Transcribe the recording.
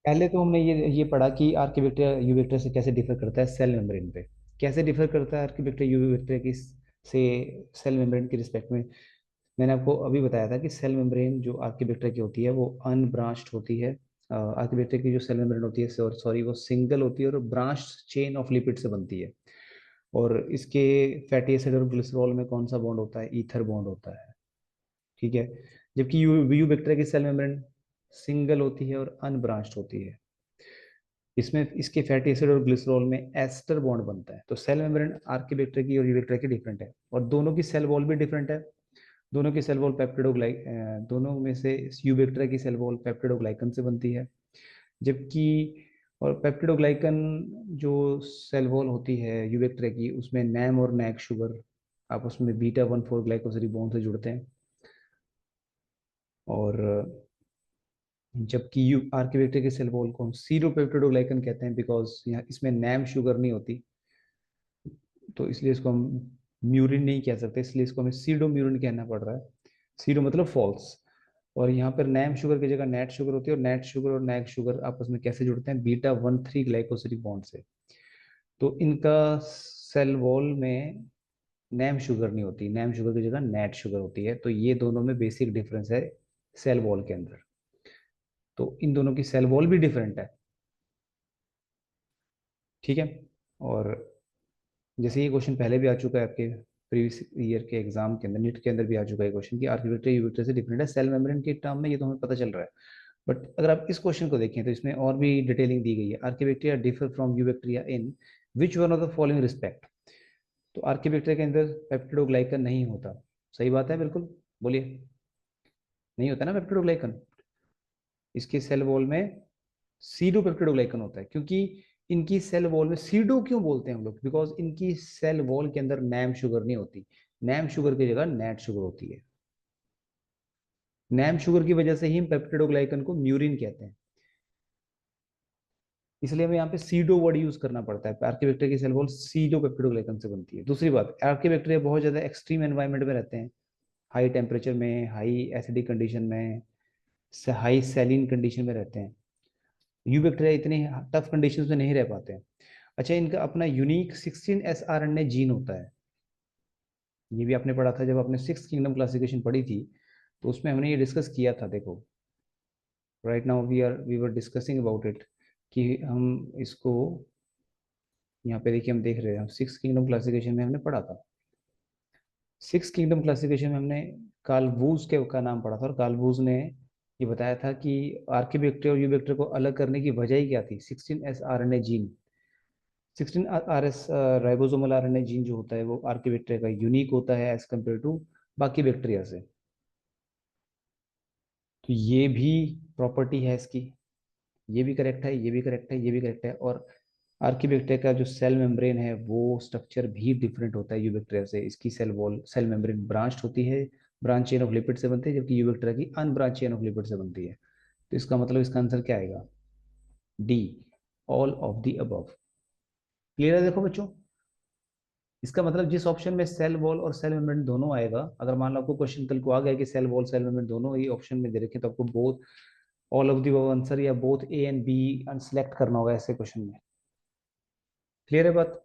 पहले तो हमने ये पढ़ा कि आर्किवेक्टर यूवेक्टर से कैसे डिफर करता है सेल मेम्ब्रेन पे। कैसे डिफर करता है आर्किवेक्टर यूवेक्टर की से सेल मेम्ब्रेन के रिस्पेक्ट में। मैंने आपको अभी बताया था कि सेल मेम्ब्रेन जो आर्किवेक्टर की होती है वो अनब्रांच्ड होती है। आर्किवेक्टर की जो सेल मेम्ब्रेन होती है, सॉरी, वो सिंगल होती है और ब्रांच्ड चेन ऑफ लिपिड से बनती है। और इसके फैटी एसिड और ग्लिसरॉल में कौन सा बॉन्ड होता है? ईथर बॉन्ड होता है। ठीक है। जबकि यू बैक्टीरिया की सेल मेम्ब्रेन सिंगल होती है और अनब्रांच्ड होती है। इसमें इसके फैटी एसिड और ग्लिसरॉल में एस्टर बॉन्ड बनता है। तो सेल मेम्ब्रेन आर्की बैक्टीरिया की और यू बैक्टीरिया की डिफरेंट है, और दोनों की सेल वॉल भी डिफरेंट है। दोनों की सेल वॉल पेप्टिडोग्लाइक दोनों में से यू बैक्टीरिया की सेल वॉल पेप्टिडोग्लाइकन से बनती है। जबकि और पेप्टिडोग्लाइकन जो सेल वॉल होती है यू बैक्टीरिया की, उसमें नैम और नैक शुगर आपस में बीटा 1,4 ग्लाइकोसिलिक बॉन्ड से जुड़ते हैं। और जबकि यू आर्किवेक्टर के सेल वॉल को हम सीरोपेप्टिडोग्लाइकन कहते हैं, बिकॉज यहाँ इसमें नैम शुगर नहीं होती। तो इसलिए इसको हम म्यूरिन नहीं कह सकते, इसलिए इसको हमें सीडो म्यूरिन कहना पड़ रहा है। सीडो मतलब फॉल्स। और यहाँ पर नैम शुगर की जगह नेट शुगर होती है, और नेट शुगर और नैक शुगर आपस में कैसे जुड़ते हैं? बीटा 1,3 ग्लाइकोसिलिक बॉन्ड से। तो इनका सेल वॉल में नैम शुगर नहीं होती, नैम शुगर की जगह नेट शुगर होती है। तो ये दोनों में बेसिक डिफरेंस है सेल वॉल के अंदर। तो इन दोनों की सेल वॉल भी डिफरेंट है। ठीक है। और जैसे ये क्वेश्चन पहले भी आ चुका है आपके प्रीवियस ईयर के एग्जाम के अंदर, नीट के अंदर भी आ चुका है क्वेश्चन कि आर्किवेक्टर यूवेक्टर से डिफरेंट है सेल मेम्ब्रेन के टर्म में, ये तो हमें पता चल रहा है। बट अगर आप इस क्वेश्चन को देखें तो इसमें और भी डिटेलिंग दी गई है। Archaebacteria differ from eubacteria in which one of the following respect. तो आर्किवेक्टिया के अंदर पेप्टिडोग्लाइकन नहीं होता। सही बात है, बिल्कुल। बोलिए। नहीं होता ना पेप्टिडोग्लाइकन। इसके सेल वॉल में सीडो पेप्टिडोग्लाइकन होता है, क्योंकि इनकी सेल वॉल में सीडो क्यों बोलते हैं हम लोग? बिकॉज इनकी सेल वॉल के अंदर नैम शुगर नहीं होती। नैम शुगर की जगह नेट शुगर होती है। नैम शुगर की वजह से ही हम पेप्टिडोग्लाइकन को म्यूरिन कहते हैं। इसलिए हमें यहाँ पे सीडो वर्ड यूज करना पड़ता है। आर्किबैक्टीरिया की सेल वॉल सीडो पेप्टिडोग्लाइकन से बनती है। दूसरी बात, आर्किबैक्टीरिया बहुत ज्यादा एक्सट्रीम एनवायरनमेंट में रहते हैं। हाई टेम्परेचर में, हाई एसिडिक कंडीशन में, हाई सैलिन कंडीशन में रहते हैं। यू बैक्टीरिया इतने टफ कंडीशंस में नहीं रह पाते हैं। अच्छा, इनका अपना यूनिक 16 sRNA जीन होता है। ये भी आपने पढ़ा था जब आपने सिक्स किंगडम क्लासिफिकेशन पढ़ी थी, तो उसमें हमने ये डिस्कस किया था। देखो, right now we were discussing about it कि हम इसको यहाँ पे देखिए, हम देख रहे हैं सिक्स किंगडम क्लासिफिकेशन में हमने पढ़ा था। सिक्स किंगडम क्लासिफिकेशन में हमने कार्ल वूज के का नाम पढ़ा था, और कार्ल वूज ने ये बताया था कि आर्किबैक्टीरिया और यूबैक्टीरिया को अलग करने की वजह ही क्या थी? 16 sRNA gene. 16 RS ribosomal RNA gene जो होता है वो आर्किबैक्टीरिया का यूनिक होता है एज कम्पेयर टू बाकी बैक्टीरिया से। तो ये भी प्रॉपर्टी है इसकी। ये भी करेक्ट है, ये भी करेक्ट है, ये भी करेक्ट है। और आर्किबैक्टीरिया का जो सेल मेम्ब्रेन है वो स्ट्रक्चर भी डिफरेंट होता है यूबैक्टीरिया से। इसकी cell wall, cell membrane branched होती है, ब्रांच चेन ऑफ लिपिड से बनती है, जबकि यूबैक्टीरिया की अनब्रांच चेन ऑफ लिपिड से बनती है। तो इसका मतलब इसका आंसर क्या आएगा? D, all of the above. Clear है? देखो बच्चों, इसका मतलब जिस ऑप्शन में सेल वॉल और सेल मेम्ब्रेन दोनों आएगा, अगर मान लो आपको क्वेश्चन कल को आ गया कि सेल वॉल सेल मेम्ब्रेन दोनों ही ऑप्शन में दे रखे, तो आपको both, all of the above answer या both A and B select करना होगा ऐसे क्वेश्चन में। क्लियर है बात?